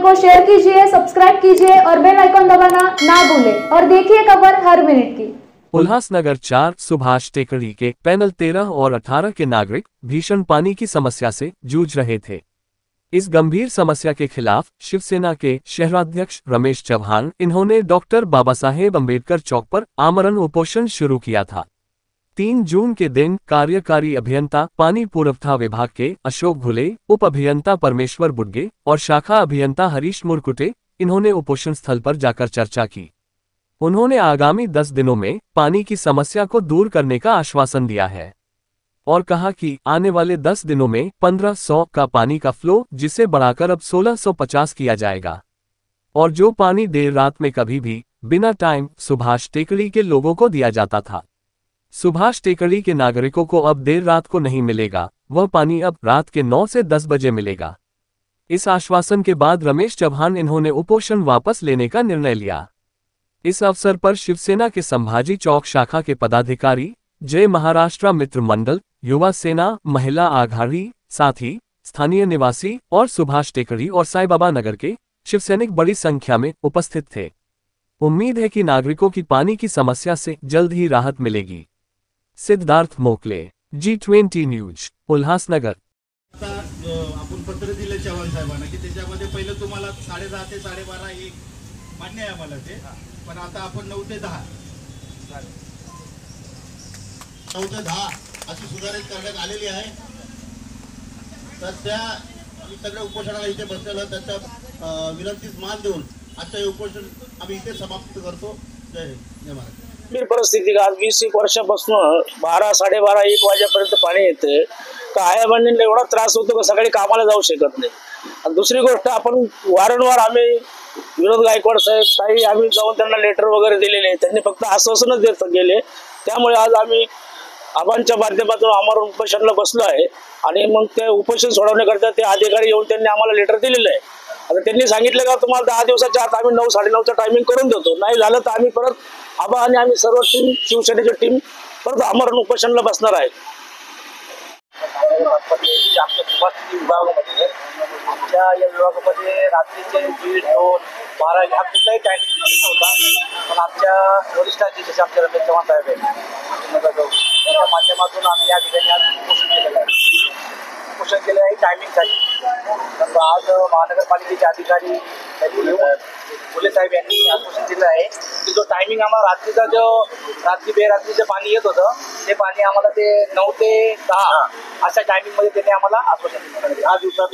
Channel को share कीजिए, subscribe कीजिए और बेल आइकॉन दबाना ना भूलें और देखिए खबर हर मिनट की। उल्हासनगर 4 सुभाष टेकड़ी के पैनल 13 और 18 के नागरिक भीषण पानी की समस्या से जूझ रहे थे। इस गंभीर समस्या के खिलाफ शिवसेना के शहराध्यक्ष रमेश चव्हाण इन्होंने डॉक्टर बाबा साहेब अम्बेडकर चौक पर आमरण उपोषण शुरू किया था। 3 जून के दिन कार्यकारी अभियंता पानी पुरवठा विभाग के अशोक भुले, उप अभियंता परमेश्वर बुड्गे और शाखा अभियंता हरीश मुरकुटे इन्होंने उपोषण स्थल पर जाकर चर्चा की। उन्होंने आगामी 10 दिनों में पानी की समस्या को दूर करने का आश्वासन दिया है और कहा कि आने वाले 10 दिनों में 1500 का पानी का फ्लो जिसे बढ़ाकर अब 1650 किया जाएगा और जो पानी देर रात में कभी भी बिना टाइम सुभाष टेकड़ी के लोगों को दिया जाता था, सुभाष टेकड़ी के नागरिकों को अब देर रात को नहीं मिलेगा, वह पानी अब रात के 9 से 10 बजे मिलेगा। इस आश्वासन के बाद रमेश चव्हाण इन्होंने उपोषण वापस लेने का निर्णय लिया। इस अवसर पर शिवसेना के संभाजी चौक शाखा के पदाधिकारी, जय महाराष्ट्र मित्र मंडल, युवा सेना, महिला आघाड़ी, साथ ही स्थानीय निवासी और सुभाष टेकड़ी और साईबाबा नगर के शिवसैनिक बड़ी संख्या में उपस्थित थे। उम्मीद है कि नागरिकों की पानी की समस्या से जल्द ही राहत मिलेगी। Siddharth Mokle, G20 news, Ulhasnagar. आपण पत्र दिले चव्हाण साहेबांना की त्याच्यामध्ये पहिलं तुम्हाला 10:30 ते 12:30 एक मान्य आहे आम्हाला ते, पण आता आपण 9 ते 10 9 ते 10 अशी सुधारित करण्यात आलेली आहे। तर त्या आम्ही सगळ्या उपोषणाला इथे बसलेलो, त्याच्या विनंतीस मान देऊन आजचं हे उपोषण आम्ही इथे समाप्त करतो। जय हिंद, जय महाराष्ट्र। परिस्थिती आज 20-1 वर्षापासून 12, 12:30, 1 वाजेपर्यंत पाणी येते। आयाबांना एवढा त्रास होतो की सकाळी कामाला जाऊ शकत नाही। आणि दुसरी गोष्ट, आपण वारंवार आम्ही विनोद गायकवाड साहेब काही आम्ही जाऊन त्यांना लेटर वगैरे दिलेले, त्यांनी फक्त आश्वासनच देत गेले। त्यामुळे आज आम्ही आबांच्या माध्यमातून आमरण उपोषणाला बसलो आहे आणि मग ते उपोषण सोडवण्याकरता ते अधिकारी येऊन त्यांनी आम्हाला लेटर दिलेलं आहे। आता त्यांनी सांगितलं का तुम्हाला 10 दिवसाच्या आत आम्ही 9, 9:30चं टायमिंग करून देतो, नाही झालं तर आम्ही परत आबा आणि आम्ही सर्व टीम, शिवसेनेची टीम परत आमरण उपोषणाला बसणार आहे। आमच्या सुभाष विभागामध्ये आमच्या या विभागामध्ये रात्रीचे 1:30, 2, 12 ह्या कुठलाही टायमिंग होता, पण आमच्या वरिष्ठांचे जसे आमचे रमेश चव्हाण साहेब आहेत त्या माध्यमातून आम्ही या ठिकाणी आज उपोषण केलेलं आहे। उपोषण केलेलं आहे टायमिंगसाठी। आज महानगरपालिकेचे अधिकारी फुले साहेब यांनी आश्वासन दिलं आहे की जो टायमिंग आम्हाला रात्रीचा जो बेरात्रीचं पाणी येत होतं ते पाणी आम्हाला ते 9 ते 10 अशा टायमिंग मध्ये त्यांनी आम्हाला आश्वासन दिलं। 10 दिवसात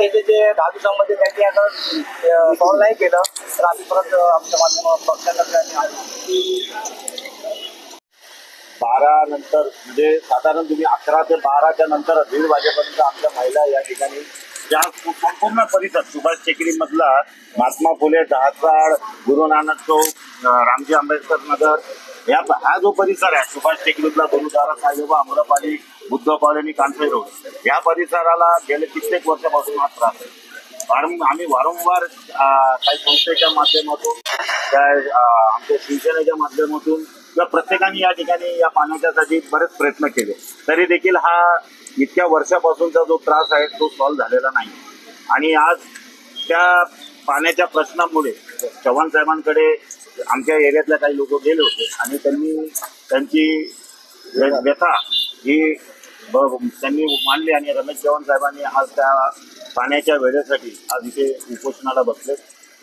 ते जे 10 दिवसांमध्ये त्यांनी आता सॉल्व नाही केलं तर आम्ही परत आमच्या माध्यमातून पक्षांना 12 नंतर म्हणजे साधारण तुम्ही 11 ते 12च्या नंतर 1:30 वाजेपर्यंत आमच्या महिला या ठिकाणी ज्या संपूर्ण परिसर सुभाष टेकडी मधला महात्मा फुले, दहासाळ, गुरु नानक चौक, रामजी आंबेडकर नगर हा जो परिसर आहे सुभाष टेकडीतला गुरुद्वारा, साईबाबा, अमरपाली, बुद्ध कॉलनी, कांठे रोड या परिसराला गेले कित्येक वर्षापासून हा त्रास आहे। आम्ही वारंवार काही संस्थेच्या माध्यमातून, आमच्या शिवसेनेच्या माध्यमातून किंवा प्रत्येकाने या ठिकाणी या पाण्याच्यासाठी बरेच प्रयत्न केले, तरी देखील हा इतक्या वर्षापासूनचा जो त्रास आहे तो सॉल्व्ह झालेला नाही। आणि आज त्या पाण्याच्या प्रश्नामुळे चव्हाण साहेबांकडे आमच्या एरियातल्या काही लोक गेले होते आणि त्यांनी त्यांची व्यथा ही त्यांनी मांडली आणि रमेश चव्हाण साहेबांनी आज त्या पाण्याच्या वेळेसाठी आज इथे उपोषणाला बसले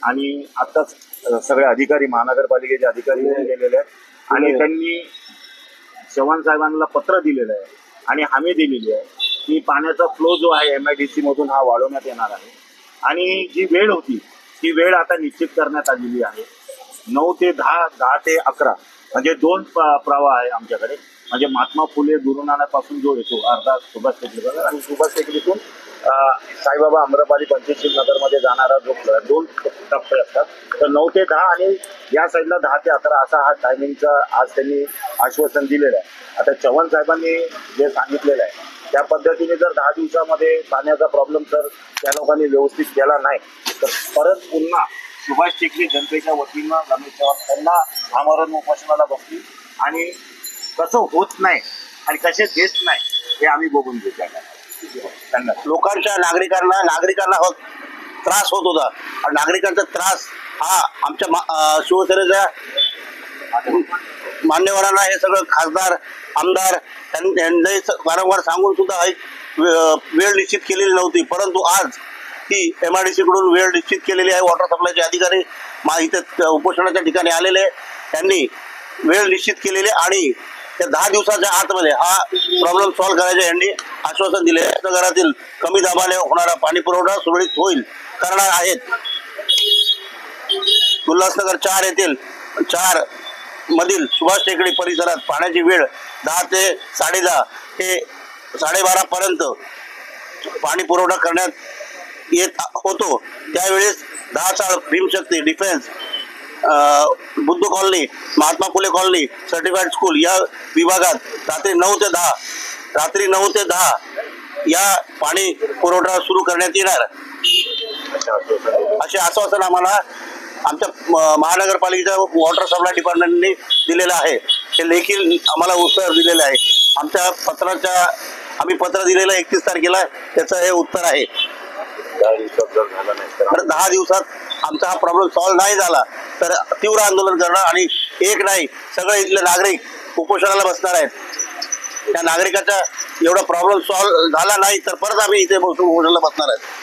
आणि आत्ताच सगळे अधिकारी, महानगरपालिकेचे अधिकारी गेलेले आहेत आणि त्यांनी चव्हाण साहेबांना पत्र दिलेलं आहे आणि हमी दिलेली आहे की पाण्याचा फ्लो जो आहे MIDC मधून हा वाढवण्यात येणार आहे आणि जी वेळ होती ती वेळ आता निश्चित करण्यात आलेली आहे। 9 ते 10, 10 ते 11 म्हणजे 2 प्रवाह आहे आमच्याकडे। म्हणजे महात्मा फुले, गुरु नानक पासून जो येतो अर्धा सुभाष टेकडीवर आणि सुभाष टेकडीतून साईबाबा, अमरपाली, पंचशील नगरमध्ये जाणारा जो 2 टप्पे असतात, तर 9 ते 10 आणि या साईडला 10 ते 11 असा हा टायमिंगचा आज त्यांनी आश्वासन दिलेलं आहे। आता चव्हाण साहेबांनी जे सांगितलेलं आहे त्या पद्धतीने जर 10 दिवसामध्ये पाण्याचा प्रॉब्लेम जर त्या लोकांनी व्यवस्थित केला नाही तर परत पुन्हा सुभाष टेकडी जनतेच्या वतीनं रमेश चव्हाण त्यांना आमरण उपोषणाला बसतील आणि कसं होत नाही आणि कसे देत नाही हे आम्ही बघून घेऊ। त्यांना लोकांच्या नागरिकांना त्रास होत होता आणि नागरिकांचा त्रास हा आमच्या शिवसेनेच्या मान्यवरांना हे सगळं खासदार आमदार त्यांनी वारंवार सांगून सुद्धा वेळ निश्चित केलेली नव्हती, परंतु आज ही MIDC कडून वेळ निश्चित केलेली आहे। वॉटर सप्लायचे अधिकारी इथे उपोषणाच्या ठिकाणी आलेले, त्यांनी वेळ निश्चित केलेली आणि त्या 10 दिवसाच्या आतमध्ये हा प्रॉब्लेम सॉल्व्ह करायचे यांनी आश्वासन दिले। नगरातील कमी दाबाने होणारा पाणी पुरवठा सुरळीत होईल करणार आहेत। उल्हासनगर 4 येथील 4 मधील सुभाष टेकडी परिसरात पाण्याची वेळ 10 ते 10:30 ते 12:30 पर्यंत पाणी पुरवठा करण्यात येत होतो। त्यावेळेस 10 चाळ Bhimshakti defence Buddha colony Mahatma Phule colony certified school या विभागात रात्री 9 ते 10 या पाणी पुरवठा सुरू करण्यात येणार असे आश्वासन आम्हाला आमच्या महानगरपालिकेच्या वॉटर सप्लाय डिपार्टमेंटने दिलेलं आहे। हे लेखी आम्हाला उत्तर दिलेलं आहे। आमच्या पत्राच्या आम्ही पत्र दिलेलं 31 तारखेला त्याचं हे उत्तर आहे। 10 दिवसात आमचा हा प्रॉब्लेम सॉल्व्ह नाही झाला तर तीव्र आंदोलन करणार आणि एक नाही सगळे इथले नागरिक उपोषणाला बसणार आहेत। त्या नागरिकाचा एवढा प्रॉब्लेम सॉल्व्ह झाला नाही तर परत आम्ही इथे उपोषणाला बसणार आहेत।